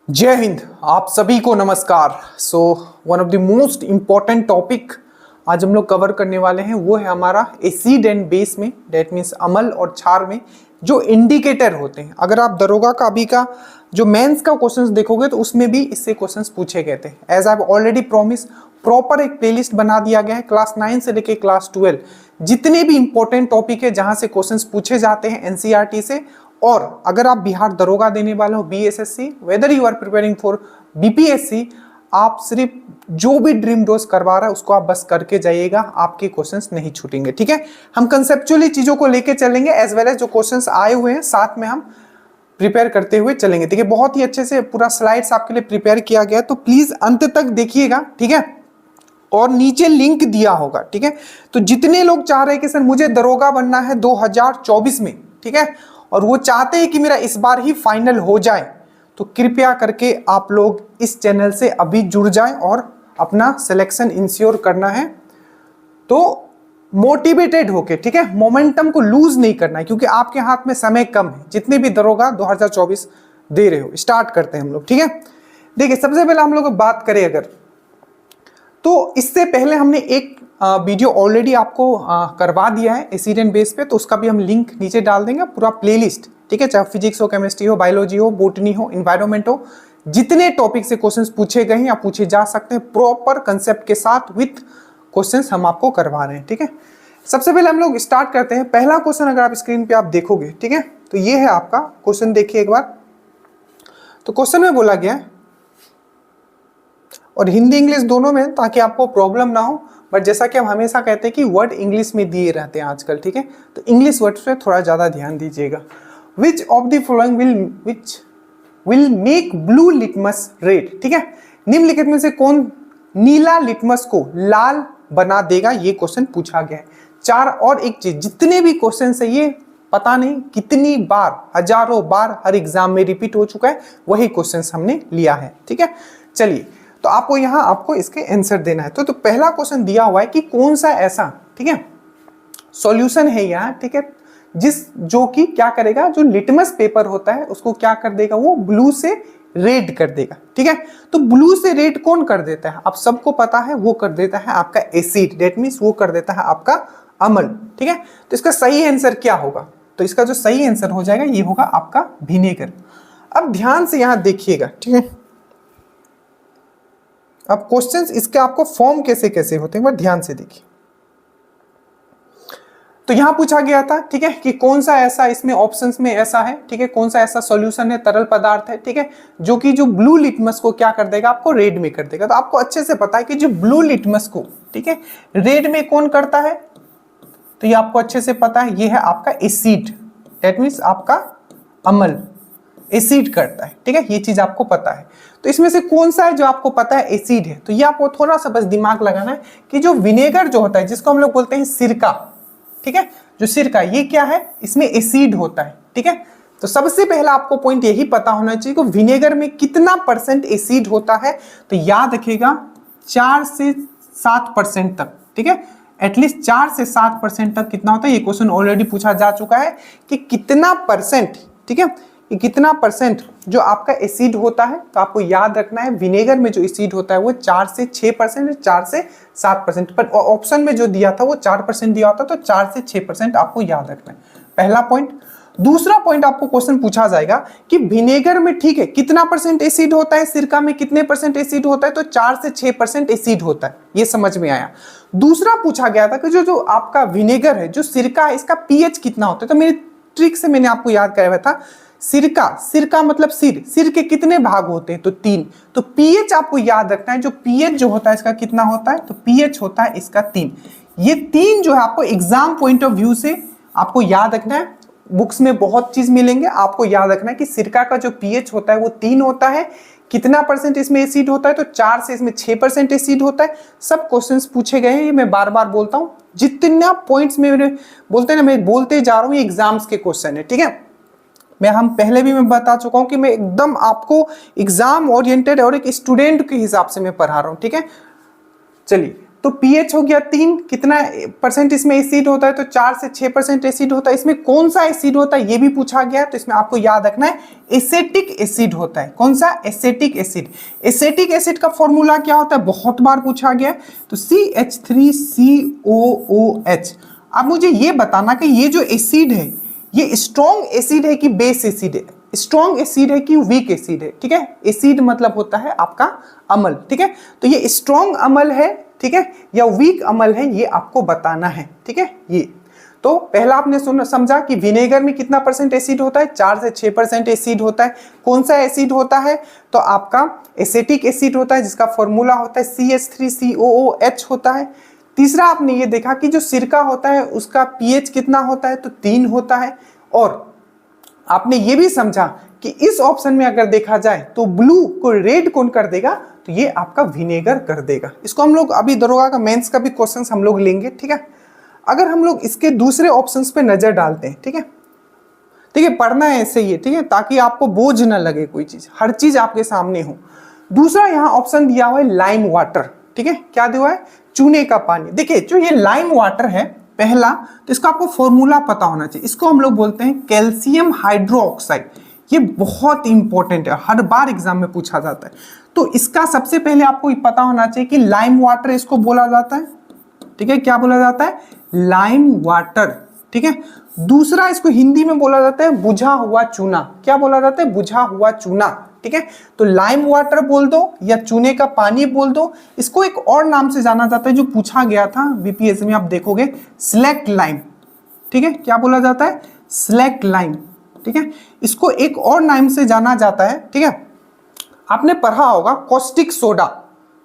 जय हिंद। आप सभी को नमस्कार। One of the most important topic आज हम लोग कवर करने वाले हैं वो है हमारा एसिड एंड बेस में, डेट मीन्स अम्ल और क्षार में जो इंडिकेटर होते हैं। अगर आप दरोगा का अभी का जो मेंस का क्वेश्चंस देखोगे तो उसमें भी इससे क्वेश्चंस पूछे गए थे। As I already promise, proper एक प्लेलिस्ट बना दिया गया है क्लास 9 से लेके क्लास 12 जितने भी इंपॉर्टेंट टॉपिक है जहां से क्वेश्चंस पूछे जाते हैं एनसीईआरटी से। और अगर आप बिहार दरोगा देने वाले हो BSSC, whether you are preparing for BPSC, आप सिर्फ जो भी ड्रीम डोज करवा रहा है उसको आप बस करके जाइएगा, आपके क्वेश्चंस नहीं छूटेंगे। ठीक है, हम कंसेप्चुअली चीजों को लेके चलेंगे एज वेल एज जो क्वेश्चंस आए हुए हैं साथ में हम प्रिपेयर करते हुए चलेंगे। ठीक है, बहुत ही अच्छे से पूरा स्लाइड्स आपके लिए प्रिपेयर किया गया है, तो प्लीज अंत तक देखिएगा। ठीक है, और नीचे लिंक दिया होगा। ठीक है, तो जितने लोग चाह रहे हैं कि सर मुझे दरोगा बनना है 2024 में, ठीक है, और वो चाहते हैं कि मेरा इस बार ही फाइनल हो जाए, तो कृपया करके आप लोग इस चैनल से अभी जुड़ जाएं और अपना सिलेक्शन इंश्योर करना है। तो मोटिवेटेड होके, ठीक है, मोमेंटम को लूज नहीं करना है क्योंकि आपके हाथ में समय कम है। जितने भी दरोगा 2024 दे रहे हो, स्टार्ट करते हैं हम लोग। ठीक है, देखिए सबसे पहले हम लोग बात करें अगर, तो इससे पहले हमने एक वीडियो ऑलरेडी आपको करवा दिया है एसिड एंड बेस पे, तो उसका भी हम लिंक नीचे डाल देंगे, पूरा प्लेलिस्ट। ठीक है, चाहे फिजिक्स हो, केमिस्ट्री हो, बायोलॉजी हो, बोटनी हो, एनवायरनमेंट हो, जितने टॉपिक से क्वेश्चंस पूछे गए हैं या पूछे जा सकते हैं प्रॉपर कंसेप्ट के साथ विथ क्वेश्चंस हम आपको करवा रहे हैं। ठीक है, सबसे पहले हम लोग स्टार्ट करते हैं। पहला क्वेश्चन अगर आप स्क्रीन पे आप देखोगे, ठीक है, तो ये है आपका क्वेश्चन। देखिए एक बार, तो क्वेश्चन में बोला गया है और हिंदी इंग्लिश दोनों में, ताकि आपको प्रॉब्लम ना हो। बट जैसा कि हम हमेशा कहते हैं कि वर्ड इंग्लिश में दिए रहते हैं आजकल, ठीक है, तो इंग्लिश वर्ड्स पे थोड़ा ज़्यादा ध्यान दीजिएगा। विच of the following will make blue litmus red. ठीक है, निम्नलिखित में से कौन नीला लिटमस को लाल बना देगा, ये क्वेश्चन पूछा गया है। चार और एक चीज, जितने भी क्वेश्चन है ये पता नहीं कितनी बार, हजारों बार हर एग्जाम में रिपीट हो चुका है, वही क्वेश्चन हमने लिया है। ठीक है, चलिए, तो आपको यहां आपको इसके आंसर देना है। तो पहला क्वेश्चन दिया हुआ है कि कौन सा ऐसा, ठीक है, सॉल्यूशन है यहाँ, ठीक है, जो कि क्या करेगा, जो लिटमस पेपर होता है उसको क्या कर देगा, वो ब्लू से रेड कर देगा। ठीक है, तो ब्लू से रेड कौन कर देता है, आप सबको पता है, वो कर देता है आपका एसिड, दैट मींस वो कर देता है आपका अम्ल। ठीक है, तो इसका सही आंसर क्या होगा, तो इसका जो सही आंसर हो जाएगा ये होगा आपका विनेगर। अब ध्यान से यहां देखिएगा, ठीक है, अब क्वेश्चंस इसके आपको फॉर्म कैसे कैसे होते हैं एक बार ध्यान से देखिए। तो यहां पूछा गया था, ठीक है, कि कौन सा ऐसा इसमें ऑप्शंस में ऐसा है, ठीक है, कौन सा ऐसा सॉल्यूशन है, तरल पदार्थ है, ठीक है, जो कि जो ब्लू लिटमस को क्या कर देगा, आपको रेड में कर देगा। तो आपको अच्छे से पता है कि जो ब्लू लिटमस को, ठीक है, रेड में कौन करता है, तो ये आपको अच्छे से पता है, ये है आपका एसिड, दैट मीन्स आपका अम्ल एसिड करता है। ठीक है, ये चीज आपको पता है। तो इसमें से कौन सा है जो आपको पता है एसिड है, तो ये आपको थोड़ा सा बस दिमाग लगाना है कि जो विनेगर जो होता है, जिसको हम लोग बोलते हैं सिरका, ठीक है, जो सिरका, ये क्या है, इसमें एसिड होता है। ठीक है, तो सबसे पहला आपको पॉइंट यही पता होना चाहिए कि विनेगर में कितना % एसिड होता है, तो याद रखिएगा 4 से 7% तक। ठीक है, एटलीस्ट 4 से 7% तक कितना होता है, ये क्वेश्चन ऑलरेडी पूछा जा चुका है कि कितना %, ठीक है, कि कितना % जो आपका एसिड होता है। तो आपको याद रखना है विनेगर में जो एसिड होता है वो 4 से 6%, 4 से 7%, पर ऑप्शन में जो दिया था वो 4% दिया होता, तो 4 से 6% आपको याद रखना है, पहला पॉइंट। दूसरा पॉइंट आपको क्वेश्चन पूछा जाएगा कि विनेगर में, ठीक है, कितना % एसिड होता है, सिरका में कितने % एसिड होता है, तो 4 से 6% एसिड होता है, ये समझ में आया। दूसरा पूछा गया था कि जो आपका विनेगर है, जो सिरका है, इसका pH कितना होता है। तो मेरी ट्रिक से मैंने आपको याद कराया था, सिरका मतलब सिर के कितने भाग होते हैं, तो 3। तो pH आपको याद रखना है, जो pH जो होता है इसका कितना होता है, तो pH होता है इसका 3। ये 3 जो है आपको एग्जाम पॉइंट ऑफ व्यू से आपको याद रखना है। बुक्स में बहुत चीज मिलेंगे, आपको याद रखना है कि सिरका का जो pH होता है वो 3 होता है। कितना % इसमें एसिड होता है, तो 4 से इसमें 6% एसिड होता है। सब क्वेश्चंस पूछे गए हैं, ये मैं बार बार बोलता हूँ, जितना पॉइंट्स में बोलते हैं ना, मैं बोलते जा रहा हूँ, ये एग्जाम्स के क्वेश्चन है। ठीक है, हम पहले भी मैं बता चुका हूं कि मैं एकदम आपको एग्जाम ओरिएंटेड और एक स्टूडेंट के हिसाब से मैं पढ़ा रहा हूं। ठीक है, चलिए, तो pH हो गया 3, कितना परसेंट इसमें एसिड होता है, तो 4 से 6% एसिड होता है। इसमें कौन सा एसिड होता है ये भी पूछा गया, तो इसमें आपको याद रखना है एसेटिक एसिड होता है। कौन सा? Acetic acid. एसेटिक एसिड का फॉर्मूला क्या होता है, बहुत बार पूछा गया, तो CH3COOH। अब मुझे ये बताना कि ये जो एसिड है ये स्ट्रॉन्ग एसिड है कि बेस एसिड है, स्ट्रॉन्ग एसिड है कि वीक एसिड है, ठीक है। एसिड मतलब होता है आपका अम्ल, ठीक है। तो ये स्ट्रॉन्ग अम्ल है, ठीक है, या वीक अम्ल है, ये आपको बताना है, ठीक है। ये तो पहला आपने समझा कि विनेगर में कितना परसेंट एसिड होता है, 4 से 6% एसिड होता है। कौन सा एसिड होता है, तो आपका एसेटिक एसिड होता है, जिसका फॉर्मूला होता है CH3COOH होता है। तीसरा आपने ये देखा कि जो सिरका होता है उसका pH कितना होता है, तो 3 होता है। और आपने ये भी समझा कि इस ऑप्शन में अगर देखा जाए तो ब्लू को रेड कौन कर देगा, तो ये आपका विनेगर कर देगा। इसको हम लोग अभी दरोगा का मेंस का भी क्वेश्चन हम लोग लेंगे, ठीक है। अगर हम लोग इसके दूसरे ऑप्शंस पे नजर डालते हैं, ठीक है, ठीक है, पढ़ना है ऐसे ही, ठीक है, ताकि आपको बोझ ना लगे, कोई चीज, हर चीज आपके सामने हो। दूसरा यहाँ ऑप्शन दिया हुआ है लाइम वाटर, ठीक है, क्या दिया हुआ है, चूने का पानी। देखिए जो ये लाइम वाटर है पहला, तो इसका आपको फॉर्मूला पता होना चाहिए। इसको हम लोग बोलते हैं कैल्शियम हाइड्रोक्साइड। ये बहुत इंपॉर्टेंट है, हर बार एग्जाम में पूछा जाता है। तो इसका सबसे पहले आपको पता होना चाहिए कि लाइम वाटर इसको बोला जाता है, ठीक है, क्या बोला जाता है, लाइम वाटर, ठीक है। दूसरा इसको हिंदी में बोला जाता है बुझा हुआ चूना। क्या बोला जाता है, बुझा हुआ चूना, ठीक है। तो लाइम वाटर बोल दो या चूने का पानी बोल दो। इसको एक और नाम से जाना जाता है जो पूछा गया था बीपीएससी में, आप देखोगे स्लैक्ट लाइम, ठीक है। क्या बोला जाता है, स्लैक्ट लाइम, ठीक है। इसको एक और नाम से जाना जाता है, ठीक है, आपने पढ़ा होगा कॉस्टिक सोडा,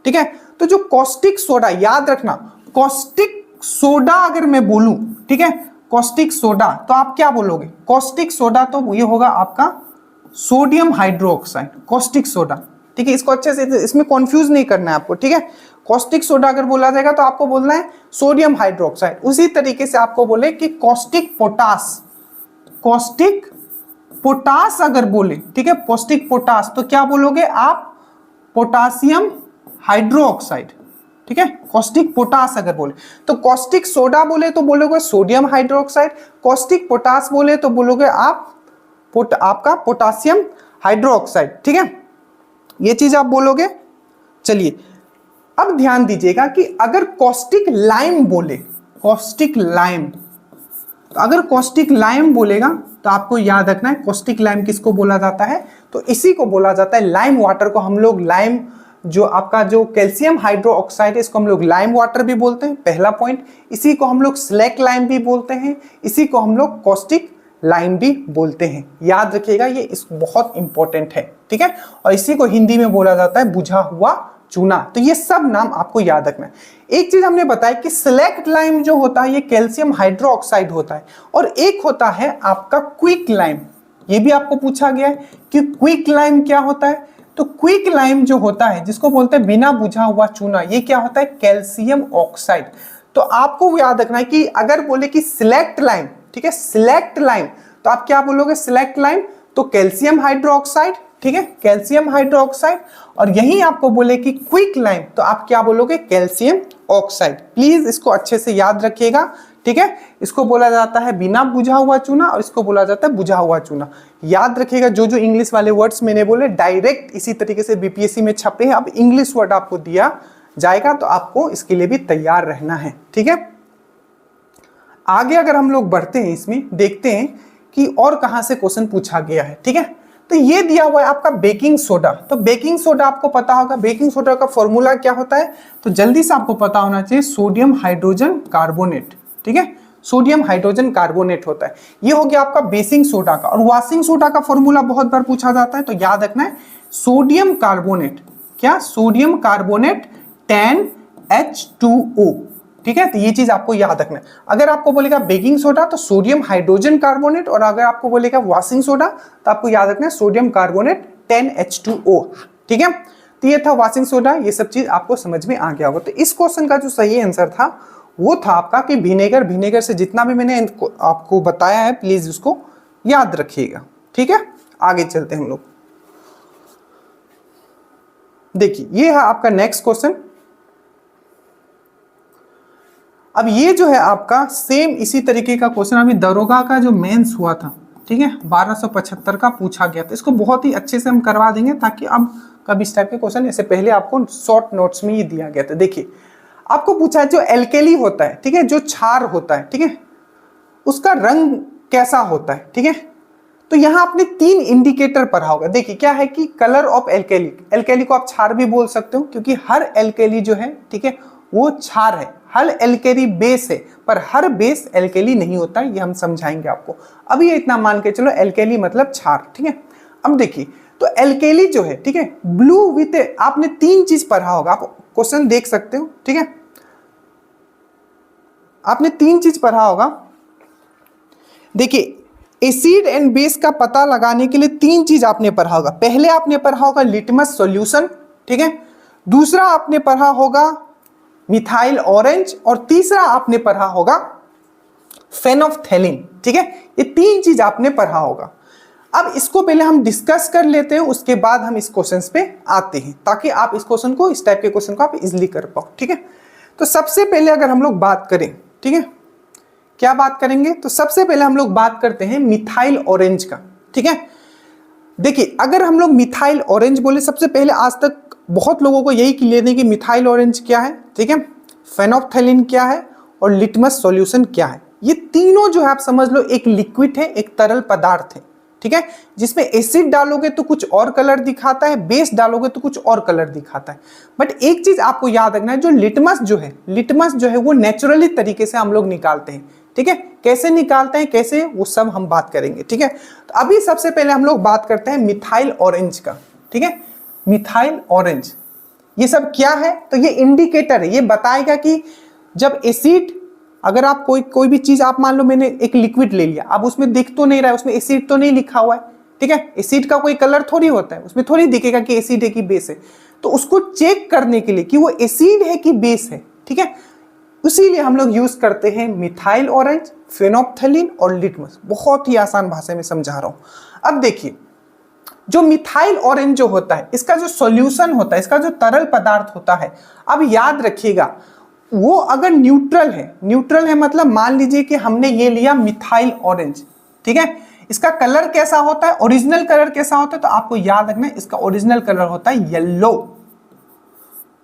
ठीक है। तो जो कॉस्टिक सोडा, याद रखना कॉस्टिक सोडा अगर मैं बोलूं, ठीक है, कॉस्टिक सोडा, तो आप क्या बोलोगे, कॉस्टिक सोडा, तो ये होगा आपका सोडियम हाइड्रोक्साइड, कॉस्टिक सोडा, ठीक है। इसको अच्छे से, इसमें कंफ्यूज नहीं करना है आपको, ठीक है। कॉस्टिक सोडा अगर बोला जाएगा तो आपको बोलना है सोडियम हाइड्रोक्साइड। उसी तरीके से आपको बोले कि कॉस्टिक पोटास, कॉस्टिक पोटास अगर बोले, ठीक है, कॉस्टिक पोटास, तो क्या बोलोगे आप, पोटासियम हाइड्रोक्साइड, ठीक है। कॉस्टिक पोटास अगर बोले, तो कॉस्टिक सोडा बोले तो बोलोगे सोडियम हाइड्रोक्साइड, कॉस्टिक पोटास बोले तो बोलोगे आप आपका पोटासियम हाइड्रोक्साइड, ठीक है, ये चीज आप बोलोगे। चलिए अब ध्यान दीजिएगा कि अगर कॉस्टिक लाइम बोले, कॉस्टिक लाइम, तो अगर कॉस्टिक लाइम बोलेगा तो आपको याद रखना है कॉस्टिक लाइम किसको बोला जाता है, तो इसी को बोला जाता है लाइम वाटर को हम लोग, लाइम जो आपका जो कैल्शियम हाइड्रोक्साइड है इसको हम लोग लाइम वाटर भी बोलते हैं, पहला पॉइंट। इसी को हम लोग स्लैक लाइम भी बोलते हैं, इसी को हम लोग कॉस्टिक लाइम भी बोलते हैं। याद रखिएगा ये इस बहुत इंपॉर्टेंट है, ठीक है। और इसी को हिंदी में बोला जाता है बुझा हुआ चूना। तो ये सब नाम आपको याद रखना है। एक चीज हमने बताया कि स्लैक्ट लाइम जो होता है ये कैल्शियम हाइड्रोक्साइड होता है, और एक होता है आपका क्विक लाइम। ये भी आपको पूछा गया है कि क्विक लाइम क्या होता है, तो क्विक लाइम जो होता है जिसको बोलते हैं बिना बुझा हुआ चूना, ये क्या होता है, कैल्शियम ऑक्साइड। तो आपको याद रखना है कि अगर बोले कि सिलेक्ट लाइम, ठीक है, सिलेक्ट लाइम, तो आप क्या बोलोगे, सिलेक्ट लाइम तो कैल्शियम हाइड्रोक्साइड, ठीक है, कैल्शियम हाइड्रोक्साइड। और यही आपको बोले कि क्विक लाइम तो आप क्या बोलोगे, कैल्शियम ऑक्साइड। प्लीज इसको अच्छे से याद रखिएगा, ठीक है। इसको बोला जाता है बिना बुझा हुआ चूना और इसको बोला जाता है बुझा हुआ चूना। याद रखिएगा जो जो इंग्लिश वाले वर्ड्स मैंने बोले डायरेक्ट इसी तरीके से बीपीएससी में छपे हैं। अब इंग्लिश वर्ड आपको दिया जाएगा तो आपको इसके लिए भी तैयार रहना है, ठीक है। आगे अगर हम लोग बढ़ते हैं इसमें देखते हैं कि और कहां से क्वेश्चन पूछा गया है, ठीक है। तो ये दिया हुआ है आपका बेकिंग सोडा। तो बेकिंग सोडा आपको पता होगा, बेकिंग सोडा का फॉर्मूला क्या होता है, तो जल्दी से आपको पता होना चाहिए सोडियम हाइड्रोजन कार्बोनेट, ठीक है, सोडियम हाइड्रोजन कार्बोनेट होता है। ये हो गया आपका बेकिंग सोडा का। और वॉशिंग सोडा का फॉर्मूला बहुत बार पूछा जाता है, तो याद रखना है सोडियम कार्बोनेट, क्या, सोडियम कार्बोनेट 10H2O, ठीक है। तो ये चीज आपको याद रखना है। अगर आपको बोलेगा बेकिंग सोडा तो सोडियम हाइड्रोजन कार्बोनेट, और अगर आपको बोलेगा वॉशिंग सोडा तो आपको याद रखना है सोडियम कार्बोनेट 10H2O, ठीक है। तो ये था वॉशिंग सोडा, ये सब चीज आपको समझ में आ गया होगा। तो इस क्वेश्चन का जो सही आंसर था वो था आपका कि विनेगर। विनेगर से जितना भी मैंने आपको बताया है प्लीज उसको याद रखिएगा, ठीक है। आगे चलते हैं हम लोग। देखिए ये है आपका नेक्स्ट क्वेश्चन। अब ये जो है आपका सेम इसी तरीके का क्वेश्चन अभी दरोगा का जो मेंस हुआ था, ठीक है, 1275 का पूछा गया था। इसको बहुत ही अच्छे से हम करवा देंगे ताकि अब कभी इस टाइप के क्वेश्चन, ऐसे पहले आपको शॉर्ट नोट्स में ये दिया गया था। देखिए आपको पूछा है जो एल्केली होता है, ठीक है, जो क्षार होता है, ठीक है, उसका रंग कैसा होता है, ठीक है। तो यहां आपने 3 इंडिकेटर पढ़ा होगा। देखिए क्या है कि कलर ऑफ एल्केली, एल्केली को आप क्षार भी बोल सकते हो क्योंकि हर एल्केली जो है, ठीक है, वो क्षार है। हर एल्केली बेस है पर हर बेस एल्केली नहीं होता है, ये हम समझाएंगे आपको। अभी ये इतना मान के चलो एल्केली मतलब क्षार, ठीक है। अब देखिए तो एल्केली जो है, ठीक है, ब्लू विथ, आपने 3 चीज पढ़ा होगा, आप क्वेश्चन देख सकते हो, ठीक है, आपने 3 चीज पढ़ा होगा। देखिए एसिड एंड बेस का पता लगाने के लिए 3 चीज आपने पढ़ा होगा। पहले आपने पढ़ा होगा लिटमस सॉल्यूशन, ठीक है, दूसरा आपने पढ़ा होगा मिथाइल ऑरेंज और तीसरा आपने पढ़ा होगा फेनोफ्थैलीन, ठीक है। ये 3 चीज आपने पढ़ा होगा। अब इसको पहले हम डिस्कस कर लेते हैं, उसके बाद हम इस क्वेश्चन पे आते हैं ताकि आप इस क्वेश्चन को, इस टाइप के क्वेश्चन को आप इजिली कर पाओ, ठीक है। तो सबसे पहले अगर हम लोग बात करें, ठीक है, क्या बात करेंगे, तो सबसे पहले हम लोग बात करते हैं मिथाइल ऑरेंज का, ठीक है। देखिए अगर हम लोग मिथाइल ऑरेंज बोले, सबसे पहले आज तक बहुत लोगों को यही क्लियर नहीं कि मिथाइल ऑरेंज क्या है, ठीक है, फेनोफ्थैलीन क्या है और लिटमस सॉल्यूशन क्या है। ये तीनों जो है आप समझ लो एक लिक्विड है, एक तरल पदार्थ है, ठीक है, जिसमें एसिड डालोगे तो कुछ और कलर दिखाता है, बेस डालोगे तो कुछ और कलर दिखाता है। बट एक चीज आपको याद रखना है, जो लिटमस जो है वो नेचुरली तरीके से हम लोग निकालते हैं, ठीक है। कैसे निकालते हैं, कैसे, वो सब हम बात करेंगे, ठीक है। तो अभी सबसे पहले हम लोग बात करते हैं मिथाइल ऑरेंज का, ठीक है। मिथाइल ऑरेंज ये सब क्या है, तो ये इंडिकेटर है, ये बताएगा कि जब एसिड, अगर आप कोई भी चीज, आप मान लो मैंने एक लिक्विड ले लिया, अब उसमें दिख तो नहीं रहा है, उसमें एसिड तो नहीं लिखा हुआ है, ठीक है, एसिड का कोई कलर थोड़ी होता है, उसमें थोड़ी दिखेगा कि एसिड है कि बेस है। तो उसको चेक करने के लिए कि वो एसिड है कि बेस है, ठीक है, इसीलिए हम लोग यूज करते हैं मिथाइल ऑरेंज, फेनोफ्थैलीन और लिटमस। बहुत ही आसान भाषा में समझा रहा हूं। अब देखिए जो मिथाइल ऑरेंज जो होता है, इसका जो सॉल्यूशन होता है, इसका जो तरल पदार्थ होता है, अब याद रखिएगा वो अगर न्यूट्रल है मतलब मान लीजिए कि हमने ये लिया मिथाइल ऑरेंज, ठीक है, इसका कलर कैसा होता है, ओरिजिनल कलर कैसा होता है, तो आपको याद रखना है इसका ओरिजिनल कलर होता है येलो।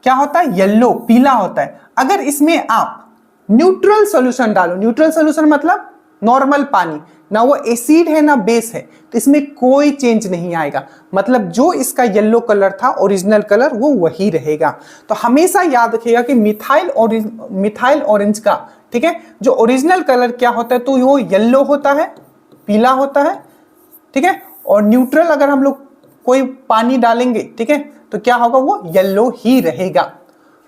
क्या होता है, येलो, पीला होता है। अगर इसमें आप न्यूट्रल सॉल्यूशन डालो, न्यूट्रल सॉल्यूशन मतलब नॉर्मल पानी, ना वो एसिड है ना बेस है, तो इसमें कोई चेंज नहीं आएगा, मतलब जो इसका येलो कलर था ओरिजिनल कलर वो वही रहेगा। तो हमेशा याद रखिएगा कि मिथाइल ऑरेंज का, ठीक है, जो ओरिजिनल कलर क्या होता है, तो वो येलो होता है, पीला होता है, ठीक है, और न्यूट्रल अगर हम लोग कोई पानी डालेंगे, ठीक है, तो क्या होगा, वो येलो ही रहेगा।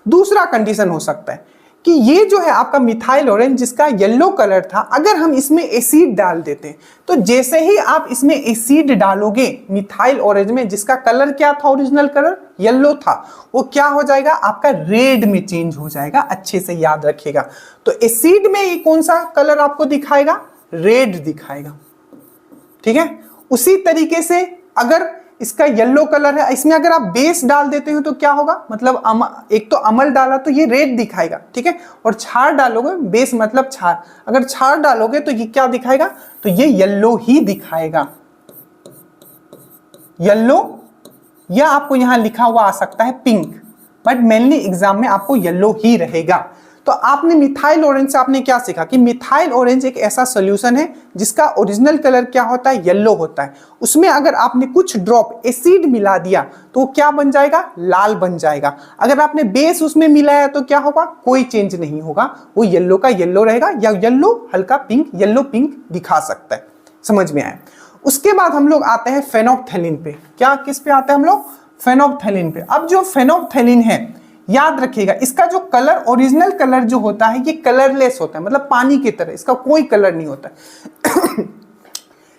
दूसरा कंडीशन हो सकता है कि ये जो है आपका मिथाइल ऑरेंज जिसका येलो कलर था, अगर हम इसमें एसिड डाल देते हैं, तो जैसे ही आप इसमें एसिड डालोगे मिथाइल ऑरेंज में, जिसका कलर क्या था, ओरिजिनल कलर येलो था, वो क्या हो जाएगा, आपका रेड में चेंज हो जाएगा। अच्छे से याद रखिएगा। तो एसिड में ये कौन सा कलर आपको दिखाएगा, रेड दिखाएगा, ठीक है। उसी तरीके से अगर इसका येलो कलर है, इसमें अगर आप बेस डाल देते हो तो क्या होगा, मतलब एक तो अमल डाला तो ये रेड दिखाएगा, ठीक है, और क्षार डालोगे, बेस मतलब क्षार, अगर क्षार डालोगे तो ये क्या दिखाएगा, तो ये येलो ही दिखाएगा, येलो, या आपको यहां लिखा हुआ आ सकता है पिंक, बट मेनली एग्जाम में आपको येलो ही रहेगा। तो आपने मिथाइल ऑरेंज से आपने क्या सीखा कि मिथाइल ऑरेंज एक ऐसा सॉल्यूशन है जिसका ओरिजिनल कलर क्या होता है, येलो होता है। उसमें अगर आपने कुछ ड्रॉप एसिड मिला दिया तो वो क्या बन जाएगा, लाल बन जाएगा। अगर आपने बेस उसमें मिलाया तो क्या होगा, कोई चेंज नहीं होगा, वो येलो का येलो रहेगा, या येलो हल्का पिंक, येलो पिंक दिखा सकता है। समझ में आया। उसके बाद हम लोग आते हैं फेनोफ्थैलीन पे। क्या, किस पे आते हैं हम लोग, फेनोफ्थैलीन पे। अब जो फेनोफ्थैलीन है, याद रखिएगा इसका जो कलर, ओरिजिनल कलर जो होता है, ये कलरलेस होता है, मतलब पानी की तरह, इसका कोई कलर नहीं होता है।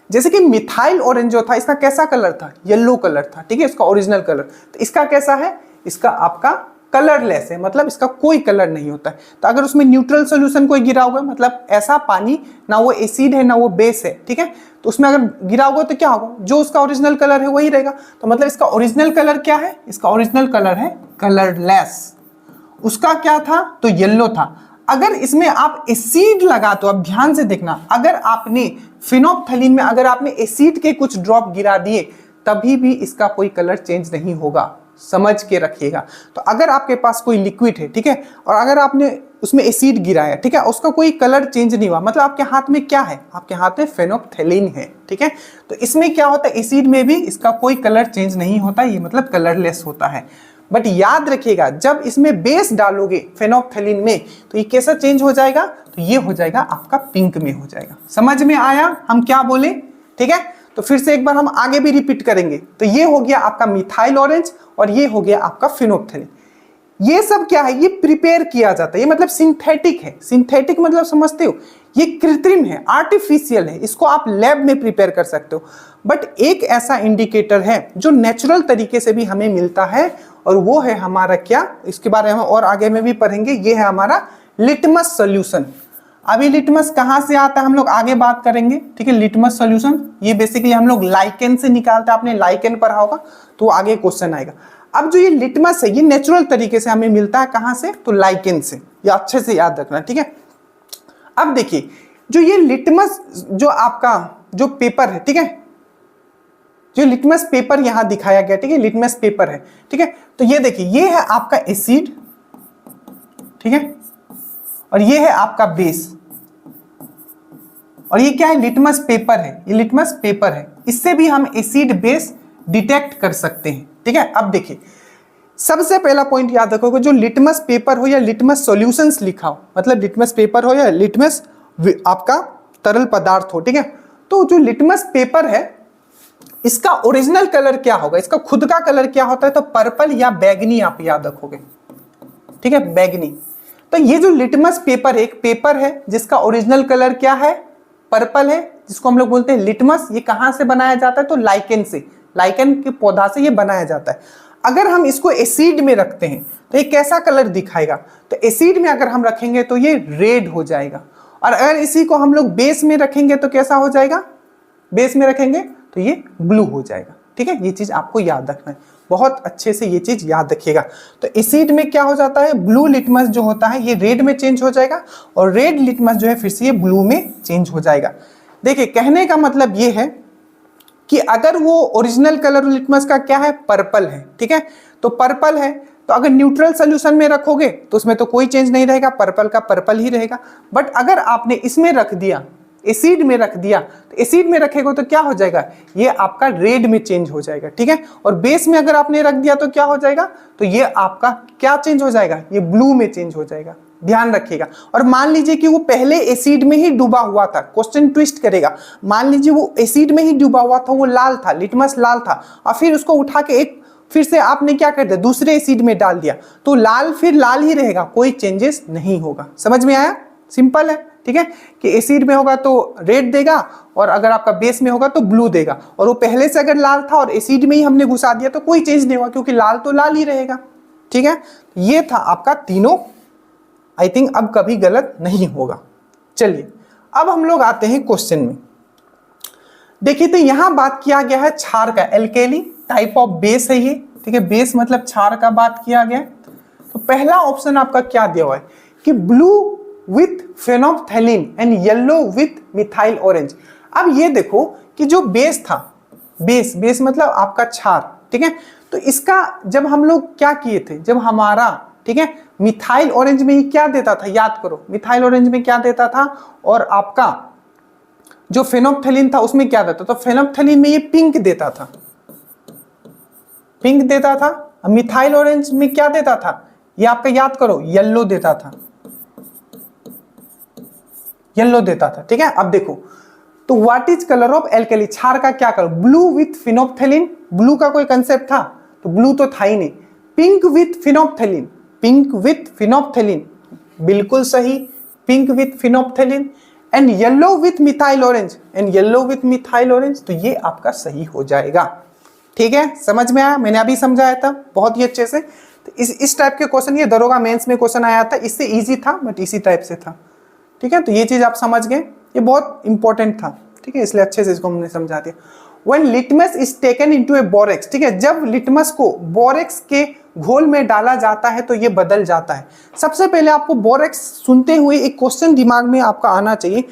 जैसे कि मिथाइल ऑरेंज जो था, इसका कैसा कलर था, येलो कलर था, ठीक है, इसका ओरिजिनल कलर। तो इसका कैसा है, इसका आपका कलरलेस है, मतलब इसका कोई कलर नहीं होता है। तो अगर उसमें न्यूट्रल सॉल्यूशन कोई गिरा होगा, मतलब ऐसा पानी, ना वो एसिड है ना वो बेस है, ठीक है, तो उसमें अगर गिरा होगा तो क्या होगा, जो उसका ओरिजिनल कलर है वही रहेगा। तो मतलब इसका ओरिजिनल कलर क्या है, इसका ओरिजिनल कलर है कलरलेस। उसका क्या था, तो येलो था। अगर इसमें आप एसिड लगा तो अब ध्यान से देखना, अगर आपने फिनोप्थलीन में अगर आपने एसिड के कुछ ड्रॉप गिरा दिए तभी भी इसका कोई कलर चेंज नहीं होगा, समझ के रखिएगा। तो अगर आपके पास कोई लिक्विड है, ठीक है, और अगर आपने उसमें एसिड गिराया, ठीक है, उसका कोई कलर चेंज नहीं हुआ, मतलब आपके हाथ में क्या है, आपके हाथ में फेनोप्थलीन है, ठीक है। तो इसमें क्या होता है, एसिड में भी इसका कोई कलर चेंज नहीं होता, ये मतलब कलरलेस होता है। बट याद रखिएगा जब इसमें बेस डालोगे फेनोप्थलीन में तो ये कैसा चेंज हो जाएगा, तो ये हो जाएगा आपका पिंक में हो जाएगा। समझ में आया हम क्या बोले, ठीक है। तो फिर से एक बार हम आगे भी रिपीट करेंगे। तो ये हो गया आपका मिथाइल ऑरेंज और ये हो गया आपका फेनोप्थलीन। ये सब क्या है, ये प्रिपेयर किया जाता है, ये मतलब सिंथेटिक है। सिंथेटिक मतलब समझते हो, ये कृत्रिम है, आर्टिफिशियल है, इसको आप लैब में प्रिपेयर कर सकते हो। बट एक ऐसा इंडिकेटर है जो नेचुरल तरीके से भी हमें मिलता है और वो है हमारा क्या, इसके बारे में और आगे में भी पढ़ेंगे, ये है हमारा लिटमस सॉल्यूशन। अभी लिटमस कहाँ से आता है हम लोग आगे बात करेंगे, ठीक है। लिटमस सॉल्यूशन ये बेसिकली हम लोग लाइकेन से निकालते हैं, आपने लाइकेन पढ़ा होगा तो आगे क्वेश्चन आएगा। अब जो ये लिटमस है ये नेचुरल तरीके से हमें मिलता है, कहाँ से, तो लाइकेन से, ये अच्छे से याद रखना, ठीक है। अब देखिए जो ये लिटमस जो आपका जो पेपर है, ठीक है, जो लिटमस पेपर यहां दिखाया गया, ठीक है, लिटमस पेपर है, ठीक है। तो ये देखिए ये है आपका एसिड, ठीक है, और ये है आपका बेस, और ये क्या है, लिटमस पेपर है, ये लिटमस पेपर है। इससे भी हम एसिड बेस डिटेक्ट कर सकते हैं, ठीक है। अब देखिए सबसे पहला पॉइंट याद रखोगे, जो लिटमस पेपर हो या लिटमस सॉल्यूशंस लिखा हो, मतलब लिटमस पेपर हो या लिटमस आपका तरल पदार्थ हो, ठीक है। तो जो लिटमस पेपर है इसका ओरिजिनल कलर क्या होगा, इसका खुद का कलर क्या होता है, तो पर्पल या बैगनी आप याद रखोगे, ठीक है, बैगनी। तो ये जो लिटमस पेपर एक पेपर है जिसका ओरिजिनल कलर क्या है, पर्पल है, जिसको हम लोग बोलते हैं लिटमस। ये कहां से बनाया जाता है, तो लाइकेन से, लाइकेन के पौधा से ये बनाया जाता है। अगर हम इसको एसिड में रखते हैं तो ये कैसा कलर दिखाएगा, तो एसिड में अगर हम रखेंगे तो ये रेड हो जाएगा, और अगर इसी को हम लोग बेस में रखेंगे तो कैसा हो जाएगा, बेस में रखेंगे तो ये ब्लू हो जाएगा, ठीक है। ये चीज आपको याद रखना है, बहुत अच्छे से ये चीज याद रखिएगा। तो एसिड में क्या हो जाता है, ब्लू लिटमस जो होता है ये रेड में चेंज हो जाएगा, और रेड लिटमस जो है फिर से ये ब्लू में चेंज हो जाएगा। देखिए कहने का मतलब ये है कि अगर वो ओरिजिनल कलर लिटमस का क्या है, पर्पल है, ठीक है, तो पर्पल है, तो अगर न्यूट्रल सोल्यूशन में रखोगे तो उसमें तो कोई चेंज नहीं रहेगा, पर्पल का पर्पल ही रहेगा। बट अगर आपने इसमें रख दिया, एसिड में रख दिया, तो एसिड में रखेगा तो क्या हो जाएगा, ये आपका रेड में चेंज हो जाएगा, ठीक है। और बेस में अगर आपने रख दिया तो क्या हो जाएगा, तो ये आपका क्या चेंज हो जाएगा, ये ब्लू में चेंज हो जाएगा, ध्यान रखिएगा। और मान लीजिए कि वो पहले एसिड में ही डूबा हुआ था, क्वेश्चन ट्विस्ट करेगा, मान लीजिए वो एसिड में ही डूबा हुआ था, वो लाल था, लिटमस लाल था, और फिर उसको उठा के एक फिर से आपने क्या कर दिया, दूसरे एसिड में डाल दिया, तो लाल फिर लाल ही रहेगा, कोई चेंजेस नहीं होगा। समझ में आया, सिंपल है, ठीक है, कि एसिड में होगा तो रेड देगा और अगर आपका बेस में होगा तो ब्लू देगा। और वो पहले से अगर लाल था और एसिड में ही हमने घुसा दिया तो कोई चेंज नहीं होगा, क्योंकि लाल तो लाल ही रहेगा, ठीक है। ये था आपका तीनों, आई थिंक अब कभी गलत नहीं होगा। चलिए अब हम लोग आते हैं क्वेश्चन में। देखिए तो यहां बात किया गया है क्षार का, एल्केली टाइप ऑफ बेस है ये, ठीक है, बेस मतलब क्षार का बात किया गया। तो पहला ऑप्शन आपका क्या दिया हुआ है कि blue with phenolphthalein and yellow with methyl orange. अब ये देखो कि जो बेस था, बेस मतलब आपका क्षार, ठीक है, तो इसका जब हम लोग क्या किए थे, जब हमारा, ठीक है, मिथाइल ऑरेंज में ही क्या देता था, याद करो, मिथाइल ऑरेंज में क्या देता था, और आपका जो फेनोप्थलीन था उसमें क्या देता, तो फेनोप्थलीन में ये पिंक देता था, पिंक देता था। मिथाइल ऑरेंज में क्या देता था, ये आपका याद करो, येलो देता था, येलो देता था, ठीक है। अब देखो तो what is colour of alkali, क्षार का क्या colour, blue with phenolphthalein, blue का कोई कंसेप्ट था, तो ब्लू तो था ही नहीं। Pink with phenolphthalein, pink with phenolphthalein, बिल्कुल सही, pink with phenolphthalein. And yellow with methyl orange, and yellow with methyl orange, तो ये आपका सही हो जाएगा, ठीक है। समझ में आया, मैंने अभी समझाया था बहुत ही अच्छे से। तो इस टाइप के क्वेश्चन ये दरोगा मेंस में क्वेश्चन आया था, इससे इजी था बट इसी टाइप से था, ठीक है। तो ये चीज आप समझ गए, ये बहुत इंपॉर्टेंट था, ठीक है, इसलिए अच्छे से इसको हमने समझा दिया। When litmus is taken into a borax, ठीक है, जब लिटमस को बोरेक्स के घोल में डाला जाता है तो ये बदल जाता है। सबसे पहले आपको बोरेक्स सुनते हुए एक क्वेश्चन दिमाग में आपका आना चाहिए।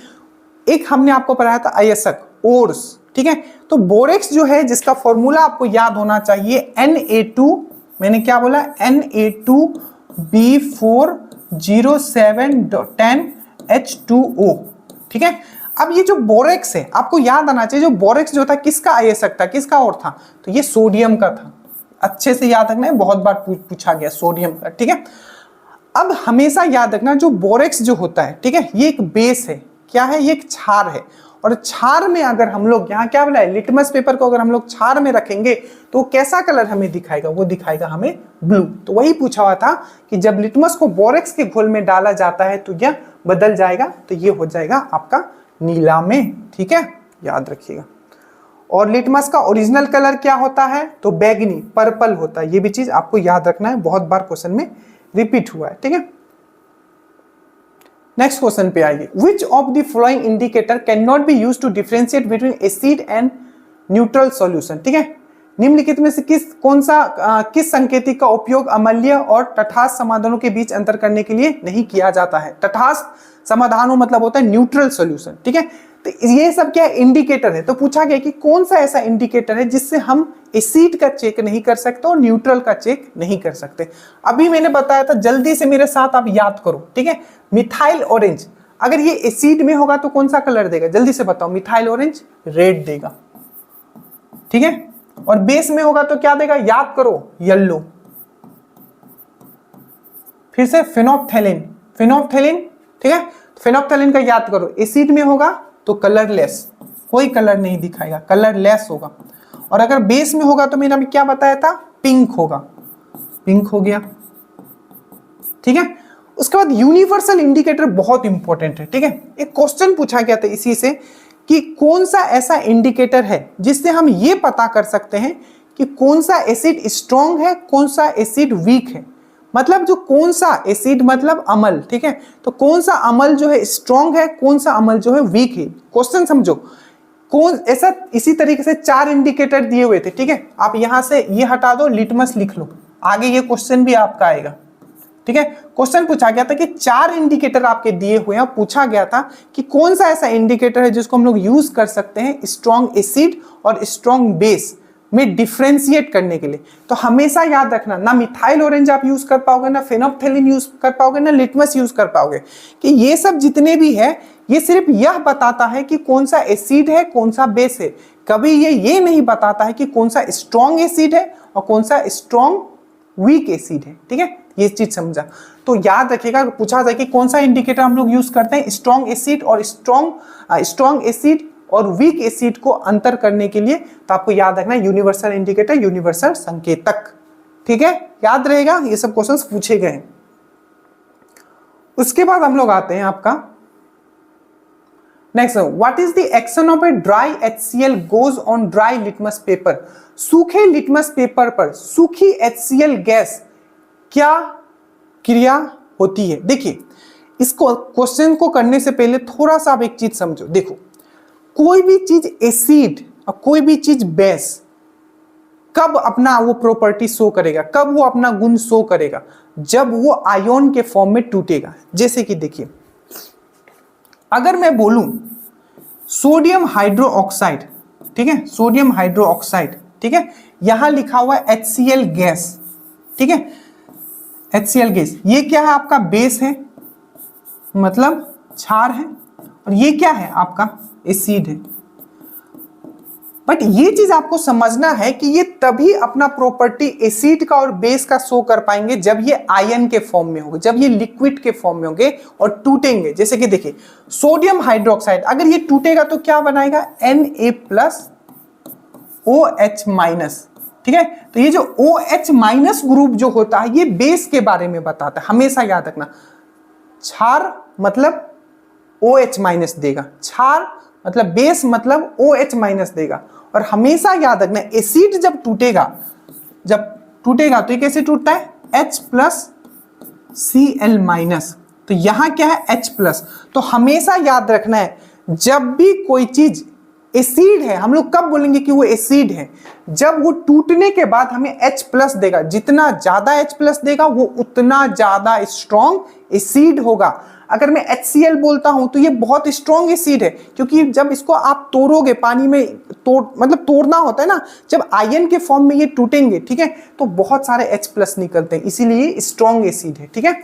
एक हमने आपको पढ़ाया था अयस्क, ओर्स, ठीक है। तो बोरेक्स जो है जिसका फॉर्मूला आपको याद होना चाहिए Na2, मैंने क्या बोला, Na2B40710H2O, ठीक है। अब ये जो बोरेक्स है आपको याद आना चाहिए, जो बोरेक्स जो था किसका अयस्क था, किसका और था, तो ये सोडियम का था। अच्छे से याद रखना है, बहुत बार पूछा गया सोडियम का, ठीक है। अब हमेशा याद रखना जो बोरेक्स जो होता है, ठीक है, ये एक बेस है, क्या है, ये एक क्षार है। और क्षार में अगर हम लोग यहाँ क्या बोला है, लिटमस पेपर को अगर हम लोग क्षार में रखेंगे तो कैसा कलर हमें दिखाएगा, वो दिखाएगा हमें ब्लू। तो वही पूछा हुआ था कि जब लिटमस को बोरेक्स के घोल में डाला जाता है तो यह बदल जाएगा, तो ये हो जाएगा आपका नीला में, ठीक है, याद रखिएगा। और लिटमस का ओरिजिनल कलर क्या होता है, तो बैगनी, पर्पल होता है। ये भी चीज आपको याद रखना है, बहुत बार क्वेश्चन में रिपीट हुआ है, ठीक है। नेक्स्ट क्वेश्चन पे आइए, which of the following indicator can not be used to differentiate between acid and neutral solution, ठीक है। निम्नलिखित में से किस संकेतक का उपयोग अम्लीय और तटस्थ समाधानों के बीच अंतर करने के लिए नहीं किया जाता है। तटस्थ समाधानों मतलब होता है न्यूट्रल सॉल्यूशन, ठीक है। तो ये सब क्या है, इंडिकेटर है। तो पूछा गया कि कौन सा ऐसा इंडिकेटर है जिससे हम एसिड का चेक नहीं कर सकते और न्यूट्रल का चेक नहीं कर सकते। अभी मैंने बताया था, जल्दी से मेरे साथ आप याद करो, ठीक है। मिथाइल ऑरेंज, अगर ये एसिड में होगा तो कौन सा कलर देगा, जल्दी से बताओ। मिथाइल ऑरेंज रेड देगा, ठीक है। और बेस में होगा तो क्या देगा, याद करो, येलो। फिर से फेनोप्थेलिन, फेनोप्थेलिन, ठीक है। फेनोप्थेलिन का याद करो, एसिड में होगा तो कलरलेस, कोई कलर नहीं दिखाएगा, कलरलेस होगा। और अगर बेस में होगा तो मैंने अभी क्या बताया था, पिंक होगा, पिंक हो गया, ठीक है। उसके बाद यूनिवर्सल इंडिकेटर बहुत इंपॉर्टेंट है, ठीक है। एक क्वेश्चन पूछा गया था इसी से कि कौन सा ऐसा इंडिकेटर है जिससे हम ये पता कर सकते हैं कि कौन सा एसिड स्ट्रॉन्ग है, कौन सा एसिड वीक है। मतलब जो कौन सा एसिड मतलब अम्ल, ठीक है। तो कौन सा अम्ल जो है स्ट्रॉन्ग है, कौन सा अम्ल जो है वीक है। क्वेश्चन समझो, कौन ऐसा, इसी तरीके से 4 इंडिकेटर दिए हुए थे, ठीक है। आप यहां से ये हटा दो, लिटमस लिख लो, आगे ये क्वेश्चन भी आपका आएगा, ठीक है। क्वेश्चन पूछा गया था कि 4 इंडिकेटर आपके दिए हुए हैं, पूछा गया था कि कौन सा ऐसा इंडिकेटर है जिसको हम लोग यूज कर सकते हैं स्ट्रॉन्ग एसिड और स्ट्रॉन्ग बेस में डिफरेंशिएट करने के लिए। तो हमेशा याद रखना, ना मिथाइल ऑरेंज आप यूज कर पाओगे, ना फेनोप्थेलिन यूज कर पाओगे, ना लिटमस यूज कर पाओगे, कि ये सब जितने भी है ये सिर्फ यह बताता है कि कौन सा एसिड है, कौन सा बेस है। कभी ये नहीं बताता है कि कौन सा स्ट्रॉन्ग एसिड है और कौन सा स्ट्रॉन्ग वीक एसिड है, ठीक है। ये चीज समझा। तो याद रखिएगा, पूछा जाए कि कौन सा इंडिकेटर हम लोग यूज करते हैं स्ट्रॉन्ग एसिड और स्ट्रॉन्ग एसिड और वीक एसिड को अंतर करने के लिए, तो आपको याद रखना यूनिवर्सल इंडिकेटर, यूनिवर्सल संकेतक, ठीक है। याद रहेगा, ये सब क्वेश्चंस पूछे गए। उसके बाद हम लोग आते हैं आपका next, what is the action of a dry HCl goes on dry litmus paper. सूखे लिटमस पेपर पर सूखी HCl गैस क्या क्रिया होती है। देखिए, इसको क्वेश्चन को करने से पहले थोड़ा सा आप एक चीज समझो। देखो, कोई भी चीज एसिड और कोई भी चीज बेस कब अपना वो प्रॉपर्टी शो करेगा, कब वो अपना गुण शो करेगा, जब वो आयन के फॉर्म में टूटेगा। जैसे कि देखिए, अगर मैं बोलूं सोडियम हाइड्रोक्साइड, ठीक है, सोडियम हाइड्रोक्साइड, ठीक है, यहां लिखा हुआ है HCl गैस, ठीक है, HCl गैस, ये क्या है आपका बेस है, मतलब क्षार है, और ये क्या है आपका एसिड है। बट ये चीज आपको समझना है कि ये तभी अपना प्रॉपर्टी एसिड का और बेस का शो कर पाएंगे जब ये आयन के फॉर्म में होंगे, जब ये लिक्विड के फॉर्म में होंगे और टूटेंगे। जैसे कि देखिए, सोडियम हाइड्रोक्साइड अगर ये टूटेगा तो क्या बनाएगा, Na+OH-, ठीक है। तो ये जो OH- ग्रुप जो होता है ये बेस के बारे में बताता है, हमेशा याद रखना। क्षार मतलब OH- देगा, क्षार मतलब बेस मतलब OH- देगा। और हमेशा याद रखना, एसिड जब टूटेगा तो ये कैसे टूटता है, H+Cl-। तो यहां क्या है H+। तो हमेशा याद रखना है, जब भी कोई चीज एसिड है, हम लोग कब बोलेंगे कि वो एसिड है? जब वो टूटने के बाद हमें H+ देगा, जितना ज्यादा H+ देगा वो उतना ज्यादा स्ट्रॉन्ग एसिड होगा। अगर मैं HCl बोलता हूं तो ये बहुत स्ट्रॉन्ग एसिड है, क्योंकि जब इसको आप तोड़ोगे पानी में, मतलब तोड़ना होता है ना, जब आयन के फॉर्म में ये टूटेंगे, ठीक है, तो बहुत सारे H+ निकलते हैं, इसीलिए स्ट्रॉन्ग एसिड है, ठीक है।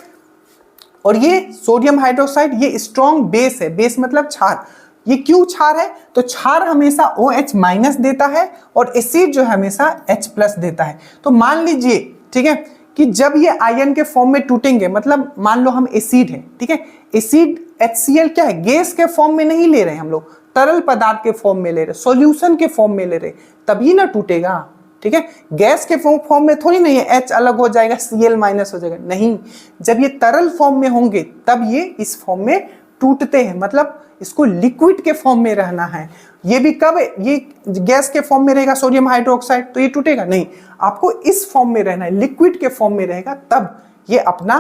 और ये सोडियम हाइड्रोक्साइड ये स्ट्रॉन्ग बेस है, बेस मतलब क्षार। ये क्यों क्षार है? तो क्षार हमेशा OH- देता है और एसिड जो है हमेशा H+ देता है। तो मान लीजिए, ठीक है, कि जब ये आयन के फॉर्म में टूटेंगे, मतलब मान लो हम एसिड है, ठीक है, एसिड HCl क्या है, गैस के फॉर्म में नहीं ले रहे हैं हम लोग, तरल पदार्थ के फॉर्म में ले रहे, सॉल्यूशन के फॉर्म में ले रहे, तभी ना टूटेगा, ठीक है। गैस के फॉर्म में थोड़ी नहीं है, H अलग हो जाएगा, Cl- हो जाएगा, नहीं, जब ये तरल फॉर्म में होंगे तब ये इस फॉर्म में टूटते हैं, मतलब इसको लिक्विड के फॉर्म में रहना है। ये भी कब, ये गैस के फॉर्म में रहेगा सोडियम हाइड्रोक्साइड तो ये टूटेगा नहीं, आपको इस फॉर्म में रहना है, लिक्विड के फॉर्म में रहेगा, तब ये अपना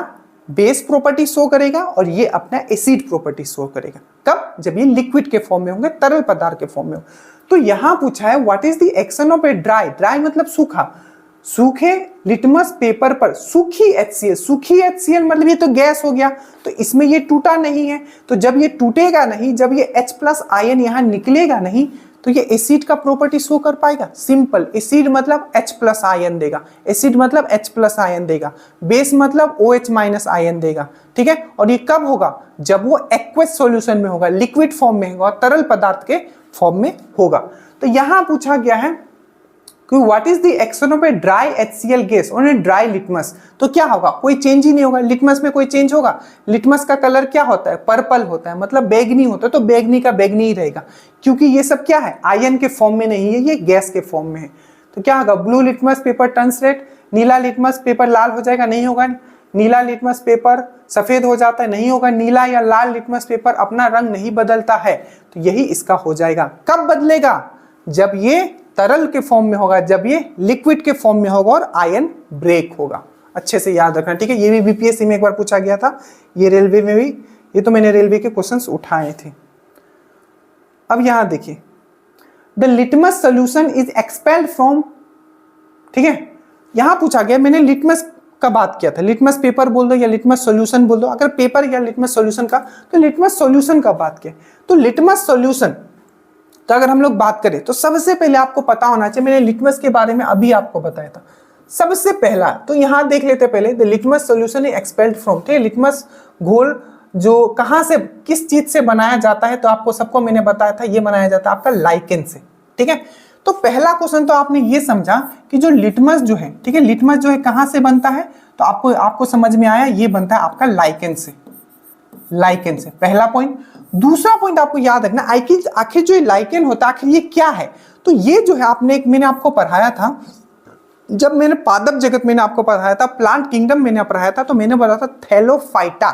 बेस प्रॉपर्टी शो करेगा और ये अपना एसिड प्रॉपर्टी शो करेगा। कब? जब ये लिक्विड के फॉर्म में होंगे, तरल पदार्थ के फॉर्म में हो। तो यहां पूछा है what is the action of a dry, dry मतलब सूखा, सूखे लिटमस पेपर पर सूखी HCl, सूखी HCl मतलब ये तो गैस हो गया, तो इसमें ये टूटा नहीं है, तो जब ये टूटेगा नहीं, जब ये H+ आयन यहां निकलेगा नहीं, तो ये एसिड का प्रॉपर्टी शो कर पाएगा। सिंपल, एसिड मतलब H+ आयन देगा, एसिड मतलब H+ आयन देगा, बेस मतलब OH- आयन देगा, ठीक है। और ये कब होगा? जब वो एक्वस सॉल्यूशन में होगा, लिक्विड फॉर्म में होगा, तरल पदार्थ के फॉर्म में होगा। तो यहां पूछा गया है कि what is the action of a dry HCl gas on a dry litmus, तो क्या होगा? कोई चेंज ही नहीं होगा, लिटमस में कोई चेंज होगा? लिटमस का कलर क्या होता है? पर्पल होता है, मतलब बैगनी होता है, तो बैगनी का बैगनी ही रहेगा, क्योंकि ये सब क्या है, आयन के फॉर्म में नहीं है, ये गैस के फॉर्म में है। तो क्या होगा? Blue litmus paper turns red, नीला लिटमस पेपर लाल हो जाएगा, नहीं होगा। नीला लिटमस पेपर सफेद हो जाता है, नहीं होगा। नीला या लाल लिटमस पेपर अपना रंग नहीं बदलता है, तो यही इसका हो जाएगा। कब बदलेगा? जब ये तरल के फॉर्म में होगा, जब ये लिक्विड के फॉर्म में होगा और आयन ब्रेक होगा। अच्छे से याद रखना, ठीक है। ये भी बीपीएससी में एक बार पूछा गया था, ये रेलवे में भी, ये तो मैंने रेलवे के क्वेश्चंस उठाए थे। अब यहां देखिए, the litmus solution is expelled from, ठीक है, यहां पूछा गया, मैंने लिटमस का बात किया था, लिटमस पेपर बोल दो या लिटमस सॉल्यूशन बोल दो, अगर पेपर या लिटमस सॉल्यूशन का, तो लिटमस सॉल्यूशन का बात किया। तो लिटमस सॉल्यूशन, तो अगर हम लोग बात करें तो सबसे पहले आपको पता होना चाहिए, मैंने लिटमस के बारे में अभी आपको बताया था, सबसे पहला, तो यहां देख लेते पहले, the litmus solution is expelled from, ठीक है, लिटमस घोल जो कहां से, किस चीज से बनाया जाता है, तो आपको सबको मैंने बताया था, ये बनाया जाता है आपका लाइकेन से, ठीक है। तो पहला क्वेश्चन तो आपने ये समझा कि जो लिटमस जो है, ठीक है, लिटमस जो है कहां से बनता है, तो आपको समझ में आया, ये बनता है आपका लाइकेन से, लाइकेन से, पहला पॉइंट। दूसरा पॉइंट आपको याद रखना, आखिर जो लाइकेन होता है, आखिर ये क्या है, तो ये जो है मैंने आपको पढ़ाया था, जब मैंने पादप जगत मैंने आपको पढ़ाया था, प्लांट किंगडम मैंने पढ़ाया था, तो मैंने बताया था थैलोफाइटा।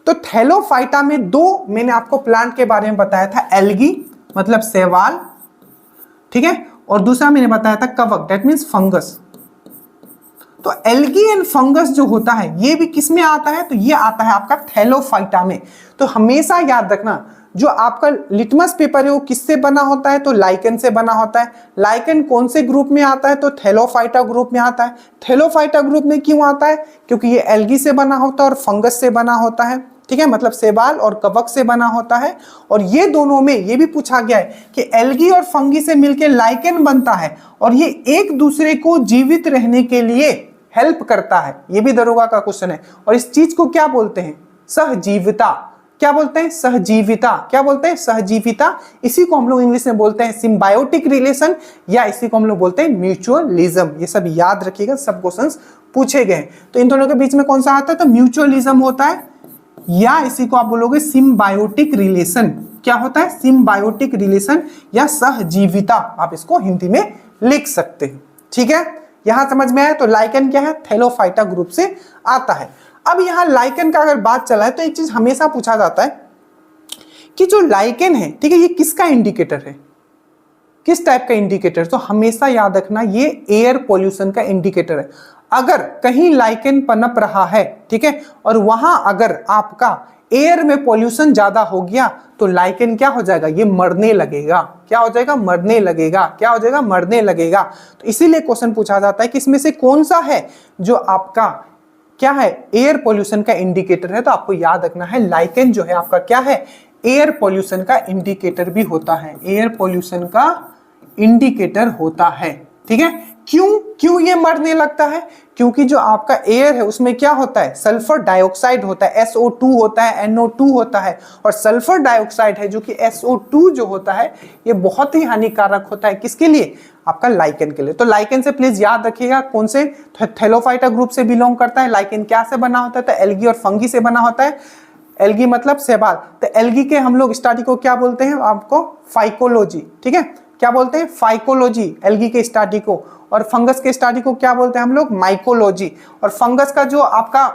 तो थैलोफाइटा में दो मैंने आपको प्लांट के बारे में बताया था, एल्गी मतलब शैवाल, ठीक है, और दूसरा मैंने बताया था कवक, दैट मीन्स फंगस। तो एल्गी एंड फंगस जो होता है, ये भी किस में आता है, तो ये आता है आपका थैलोफाइटा में। तो हमेशा याद रखना, जो आपका लिटमस पेपर है वो किससे बना होता है, तो लाइकेन से बना होता है। लाइकेन कौन से ग्रुप में आता है, तो थैलोफाइटा ग्रुप में आता है। थैलोफाइटा ग्रुप में क्यों आता है, क्योंकि ये एल्गी से बना होता है और फंगस से बना होता है, ठीक है, मतलब शैवाल और कवक से बना होता है। और ये दोनों में ये भी पूछा गया है कि एल्गी और फंगी से मिलकर लाइकेन बनता है, और ये एक दूसरे को जीवित रहने के लिए हेल्प करता है। ये भी दरोगा का क्वेश्चन है। और इस चीज को क्या बोलते हैं, सहजीविता। क्या बोलते हैं, सहजीविता। क्या बोलते हैं, सहजीविता। इसी को हम लोग इंग्लिश में बोलते हैं सिम्बायोटिक रिलेशन, या इसी को हम लोग बोलते हैं म्यूचुअलिज्म। ये सब याद रखिएगा, सब क्वेश्चंस पूछे गए। तो इन दोनों के बीच में कौन सा आता है, तो म्यूचुअलिज्म होता है, या इसी को आप बोलोगे सिम्बायोटिक रिलेशन। क्या होता है, सिम्बायोटिक रिलेशन या सहजीविता, आप इसको हिंदी में लिख सकते हैं, ठीक है। यहां समझ में आया। तो लाइकेन क्या है, थैलोफाइटा ग्रुप से आता है। अब यहां लाइकेन का अगर बात चला है, तो एक चीज हमेशा पूछा जाता है कि जो लाइकेन है, ठीक है, ये किसका इंडिकेटर है, किस टाइप का इंडिकेटर। तो हमेशा याद रखना, ये एयर पॉल्यूशन का इंडिकेटर है। अगर कहीं लाइकेन पनप रहा है, ठीक है, और वहां अगर आपका एयर में पॉल्यूशन ज्यादा हो गया तो लाइकेन क्या हो जाएगा, ये मरने लगेगा। क्या हो जाएगा, मरने लगेगा। क्या हो जाएगा, मरने लगेगा। तो इसीलिए क्वेश्चन पूछा जाता है कि इसमें से कौन सा है जो आपका क्या है, एयर पॉल्यूशन का इंडिकेटर है। तो आपको याद रखना है लाइकेन जो है आपका क्या है, एयर पॉल्यूशन का इंडिकेटर भी होता है। एयर पॉल्यूशन का इंडिकेटर होता है, ठीक है। क्यों ये मरने लगता है, क्योंकि जो आपका एयर है उसमें क्या होता है, सल्फर डाइऑक्साइड होता है, SO2 होता है, NO2 होता है। और सल्फर डाइऑक्साइड है जो कि SO2 जो होता है ये बहुत ही हानिकारक होता है, किसके लिए, आपका लाइकेन के लिए। तो लाइकेन से प्लीज याद रखिएगा कौन से थैलोफाइटा ग्रुप से बिलोंग करता है। लाइकेन क्या से बना होता है, तो एल्गी और फंगी से बना होता है। एल्गी मतलब शैवाल, तो एल्गी के हम लोग स्टडी को क्या बोलते हैं, आपको फाइकोलॉजी, ठीक है, क्या बोलते हैं, फाइकोलॉजी एल्गी के स्टडी को। और फंगस के स्टडी को क्या बोलते हैं हम लोग, माइकोलॉजी। और फंगस का जो आपका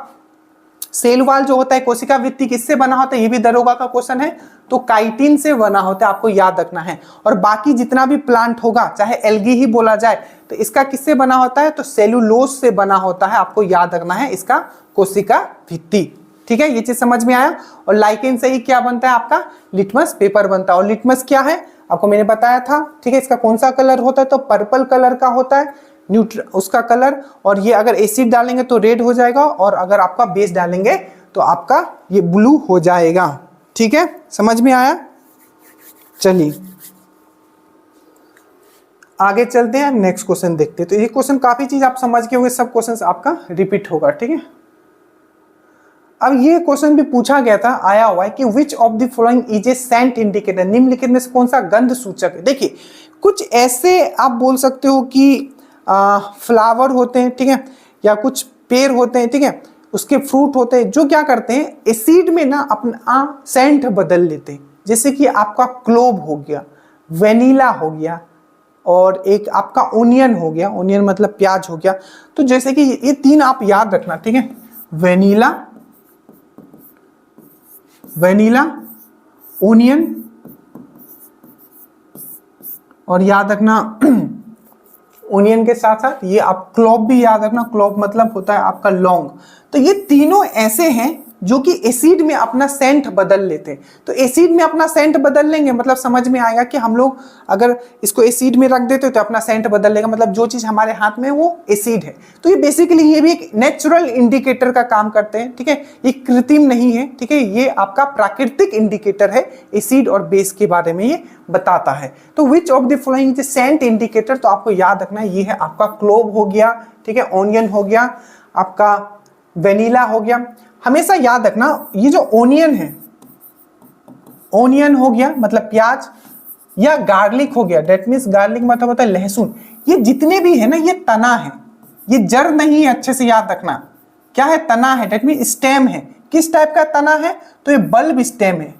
सेल वाल जो होता है, कोशिका वृत्ति, किससे बना होता है, ये भी दरोगा का क्वेश्चन है, तो काइटिन से बना होता है, आपको याद रखना है। और बाकी जितना भी प्लांट होगा, चाहे एल्गी ही बोला जाए, तो इसका किससे बना होता है, तो सेलुलोज से बना होता है, आपको याद रखना है इसका कोशिका भित्ति, ठीक है। ये चीज समझ में आया। और लाइकेन से ही क्या बनता है, आपका लिटमस पेपर बनता है। और लिटमस क्या है, आपको मैंने बताया था, ठीक है। इसका कौन सा कलर होता है, तो पर्पल कलर का होता है उसका कलर। और ये अगर एसिड डालेंगे तो रेड हो जाएगा, और अगर आपका बेस डालेंगे तो आपका ये ब्लू हो जाएगा, ठीक है। समझ में आया। चलिए आगे चलते हैं, नेक्स्ट क्वेश्चन देखते हैं। तो ये क्वेश्चन काफी चीज आप समझ गए होंगे, सब क्वेश्चन आपका रिपीट होगा, ठीक है। अब ये क्वेश्चन भी पूछा गया था, आया हुआ है कि which of the following is a scent indicator, निम्नलिखित में से कौन सा गंध सूचक है। देखिए कुछ ऐसे आप बोल सकते हो कि फ्लावर होते हैं, ठीक है, या कुछ पेड़ होते हैं, ठीक है, उसके फ्रूट होते हैं जो क्या करते हैं, एसिड में ना अपना सेंट बदल लेते हैं। जैसे कि आपका क्लोव हो गया, वेनिला हो गया, और एक आपका ओनियन हो गया, ओनियन मतलब प्याज हो गया। तो जैसे कि ये तीन आप याद रखना, ठीक है, वेनिला, ओनियन, और याद रखना ओनियन के साथ साथ ये आप क्लोव भी याद रखना। क्लोव मतलब होता है आपका लौंग। तो ये तीनों ऐसे हैं जो कि एसिड में अपना सेंट बदल लेते हैं। तो एसिड में अपना सेंट बदल लेंगे मतलब समझ में आएगा कि हम लोग अगर इसको एसिड में रख देते तो अपना सेंट बदल लेगा, मतलब जो चीज हमारे हाथ में वो एसिड है। तो ये बेसिकली ये भी एक नेचुरल इंडिकेटर का काम करते हैं, ठीक है, ये कृत्रिम नहीं है, ठीक है, ये आपका प्राकृतिक इंडिकेटर है, एसिड और बेस के बारे में ये बताता है। तो which of the following is sent indicator, तो आपको याद रखना है ये है आपका क्लोव हो गया, ठीक है, ओनियन हो गया, आपका वेनिला हो गया। हमेशा याद रखना ये जो ओनियन है, ओनियन हो गया मतलब प्याज, या गार्लिक हो गया, डेट मीन्स गार्लिक मतलब होता है लहसुन, ये जितने भी है ना ये तना है, ये जड़ नहीं है, अच्छे से याद रखना क्या है, तना है, डेट मीन्स स्टेम है। किस टाइप का तना है, तो ये बल्ब स्टेम है,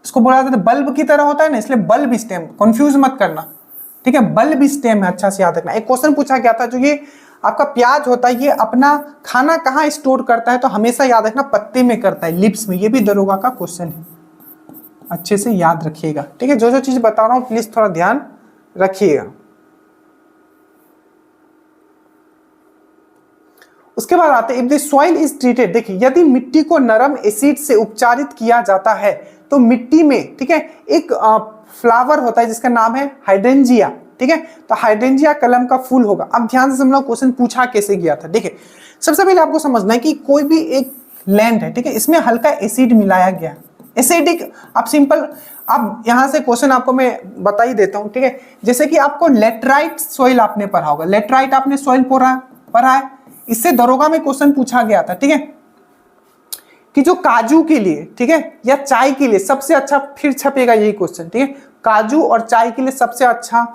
इसको बोला जाता है बल्ब की तरह होता है ना, इसलिए बल्ब स्टेम, कंफ्यूज मत करना, ठीक है, बल्ब स्टेम है, अच्छा से याद रखना। एक क्वेश्चन पूछा गया था जो ये आपका प्याज होता है ये अपना खाना कहाँ स्टोर करता है, तो हमेशा याद रखना पत्ते में करता है, लिप्स में। ये भी दरोगा का क्वेश्चन है, अच्छे से याद रखिएगा, ठीक है। जो जो चीज बता रहा हूं प्लीज थोड़ा ध्यान रखिएगा। उसके बाद आते हैं if the soil is treated, देखिए यदि मिट्टी को नरम एसिड से उपचारित किया जाता है तो मिट्टी में, ठीक है, एक फ्लावर होता है जिसका नाम है हाइड्रेंजिया, ठीक है, तो हाइड्रेंजिया कलम का फूल होगा। अब ध्यान से समझना क्वेश्चन पूछा कैसे गया था। देखिए सबसे पहले आपको समझना है कि कोई भी एक लैंड है, ठीक है, इसमें हल्का एसिड मिलाया गया, एसिडिक, आप सिंपल, अब यहां से क्वेश्चन आपको मैं बता ही देता हूं, ठीक है। जैसे कि आपको लेटराइट सॉइल आपने पढ़ा होगा, लेटराइट आपने सॉइल पढ़ा है, इससे दरोगा में क्वेश्चन पूछा गया था, ठीक है, कि जो काजू के लिए, ठीक है, या चाय के लिए सबसे अच्छा, फिर छपेगा यही क्वेश्चन, ठीक है, काजू और चाय के लिए सबसे अच्छा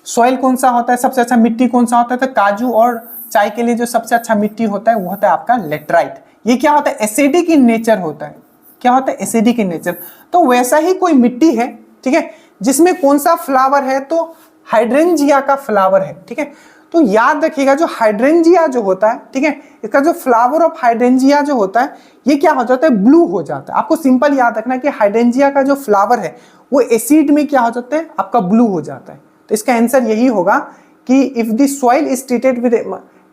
सॉइल कौन सा होता है, सबसे अच्छा मिट्टी कौन सा होता है, तो काजू और चाय के लिए जो सबसे अच्छा मिट्टी होता है वो होता है आपका लेटराइट। ये क्या होता है, एसिडिक इन नेचर होता है, क्या होता है, एसिडिक इन नेचर। तो वैसा ही कोई मिट्टी है, ठीक है, जिसमें कौन सा फ्लावर है, तो हाइड्रेंजिया का फ्लावर है, ठीक है। तो याद रखिएगा जो हाइड्रेंजिया जो होता है, ठीक है, इसका जो फ्लावर ऑफ हाइड्रेंजिया जो होता है ये क्या हो जाता है, ब्लू हो जाता है। आपको सिंपल याद रखना है कि हाइड्रेंजिया का जो फ्लावर है वो एसिड में क्या हो जाता है, आपका ब्लू हो जाता है। तो इसका आंसर यही होगा कि if the soil is treated with,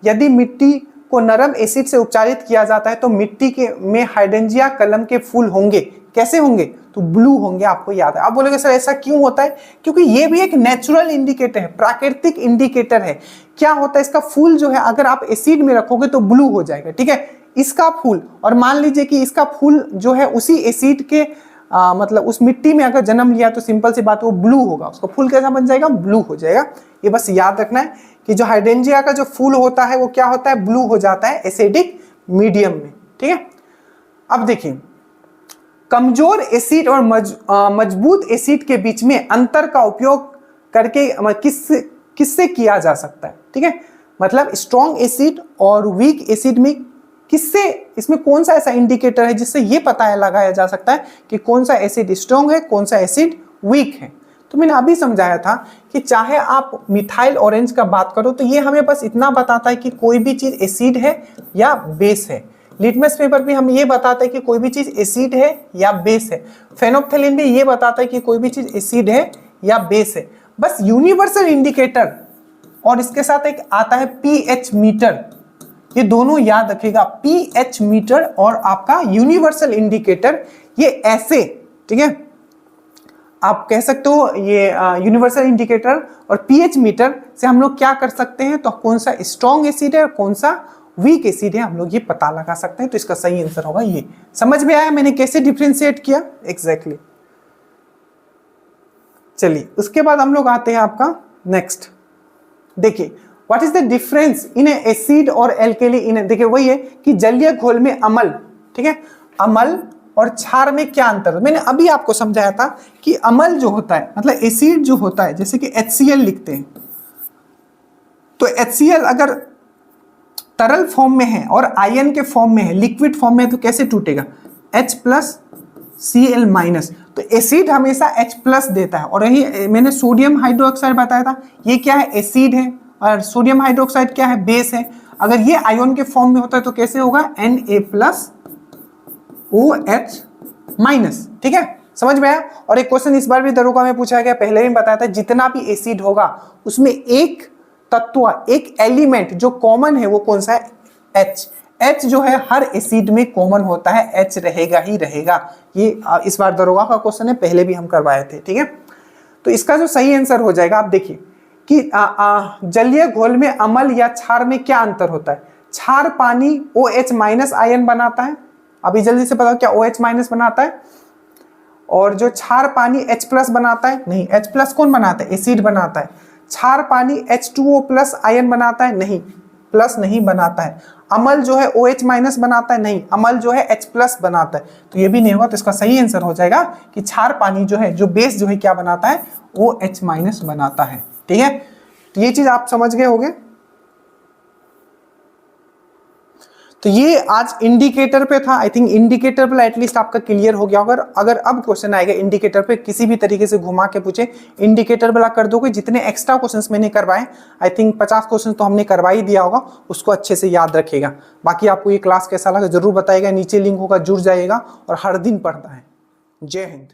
यदि मिट्टी को नरम एसिड से उपचारित किया जाता है तो मिट्टी के में हाइड्रेंजिया कलम के फूल होंगे, कैसे होंगे? तो ब्लू होंगे, आपको याद है। आप बोलोगे सर ऐसा क्यों होता है? क्योंकि ये भी एक नेचुरल इंडिकेटर है, प्राकृतिक इंडिकेटर है। क्या होता है, इसका फूल जो है अगर आप एसिड में रखोगे तो ब्लू हो जाएगा, ठीक है, इसका फूल। और मान लीजिए कि इसका फूल जो है उसी एसिड के मतलब उस मिट्टी में अगर जन्म लिया तो सिंपल सी बात वो ब्लू होगा, उसका फूल कैसा बन जाएगा? ब्लू हो जाएगा। ये बस याद रखना है कि जो हाइड्रेंजिया का जो फूल होता है वो क्या होता है? ब्लू हो जाता है एसिडिक मीडियम में, ठीक है। अब देखिए, कमजोर एसिड और मजबूत एसिड के बीच में अंतर का उपयोग करके किससे किया जा सकता है, ठीक है। मतलब स्ट्रॉन्ग एसिड और वीक एसिड में किससे, इसमें कौन सा ऐसा इंडिकेटर है जिससे ये पता लगाया जा सकता है कि कौन सा एसिड स्ट्रॉन्ग है, कौन सा एसिड वीक है। तो मैंने अभी समझाया था कि चाहे आप मिथाइल ऑरेंज का बात करो तो ये हमें बस इतना बताता है कि कोई भी चीज एसिड है या बेस है। लिटमस पेपर भी हम ये बताता है कि कोई भी चीज एसिड है या बेस है। फेनोप्थेलिन भी ये बताता है कि कोई भी चीज एसिड है या बेस है। बस यूनिवर्सल इंडिकेटर और इसके साथ एक आता है पीएच मीटर, ये दोनों याद रखिएगा, पीएच मीटर और आपका यूनिवर्सल इंडिकेटर। ये ऐसे, ठीक है, आप कह सकते हो ये यूनिवर्सल इंडिकेटर और पीएच मीटर से हम लोग क्या कर सकते हैं, तो कौन सा स्ट्रॉन्ग एसिड है और कौन सा वीक एसिड है हम लोग ये पता लगा सकते हैं। तो इसका सही आंसर होगा ये। समझ में आया मैंने कैसे डिफरेंशिएट किया? एग्जैक्टली। चलिए उसके बाद हम लोग आते हैं आपका नेक्स्ट। देखिए what is the difference in acid और एल्केली इन, देखिए वही है कि जलीय घोल में अम्ल, ठीक है, अम्ल और क्षार में क्या अंतर है। मैंने अभी आपको समझाया था कि अम्ल जो होता है मतलब एसिड जो होता है, जैसे कि HCl लिखते हैं, तो HCl अगर तरल फॉर्म में है और आयन के फॉर्म में है, लिक्विड फॉर्म में है, तो कैसे टूटेगा? H+Cl-। तो एसिड हमेशा H+ देता है। और यही मैंने सोडियम हाइड्रोक्साइड बताया था, ये क्या है? एसिड है, और सोडियम हाइड्रोक्साइड क्या है? बेस है। अगर ये आयन के फॉर्म में होता है तो कैसे होगा? Na+OH-, ठीक है, समझ में आया। और एक क्वेश्चन इस बार भी दरोगा में पूछा गया, पहले भी बताया था, जितना भी एसिड होगा उसमें एक तत्व, एक एलिमेंट जो कॉमन है वो कौन सा है? H। H जो है हर एसिड में कॉमन होता है, H रहेगा ही रहेगा। ये इस बार दरोगा का क्वेश्चन है, पहले भी हम करवाए थे, ठीक है। तो इसका जो सही आंसर हो जाएगा, आप देखिए कि जलीय घोल में अम्ल या क्षार में क्या अंतर होता है? क्षार पानी OH- आयन बनाता है, अभी जल्दी से बताओ क्या OH- बनाता है? और जो क्षार पानी H+ बनाता है? नहीं। H+ कौन बनाता है? एसिड बनाता है। क्षार पानी H2O+ आयन बनाता है? नहीं, प्लस नहीं बनाता है। अम्ल जो है OH- बनाता है? नहीं, अम्ल जो है H+ बनाता है। तो ये भी नहीं होगा। तो इसका सही आंसर हो जाएगा कि क्षार पानी जो है, जो बेस जो है क्या बनाता है? OH- बनाता है, ठीक है। तो ये चीज आप समझ गए होंगे। तो ये आज इंडिकेटर पे था। आई थिंक इंडिकेटर पे एटलीस्ट आपका क्लियर हो गया होगा। अगर अब क्वेश्चन आएगा इंडिकेटर पे किसी भी तरीके से घुमा के पूछे, इंडिकेटर वाला कर दोगे। जितने एक्स्ट्रा क्वेश्चंस मैंने करवाए, आई थिंक 50 क्वेश्चन तो हमने करवा ही दिया होगा, उसको अच्छे से याद रखेगा। बाकी आपको ये क्लास कैसा लगा जरूर बताइएगा, नीचे लिंक होगा, जुड़ जाइएगा और हर दिन पढ़ना है। जय हिंद।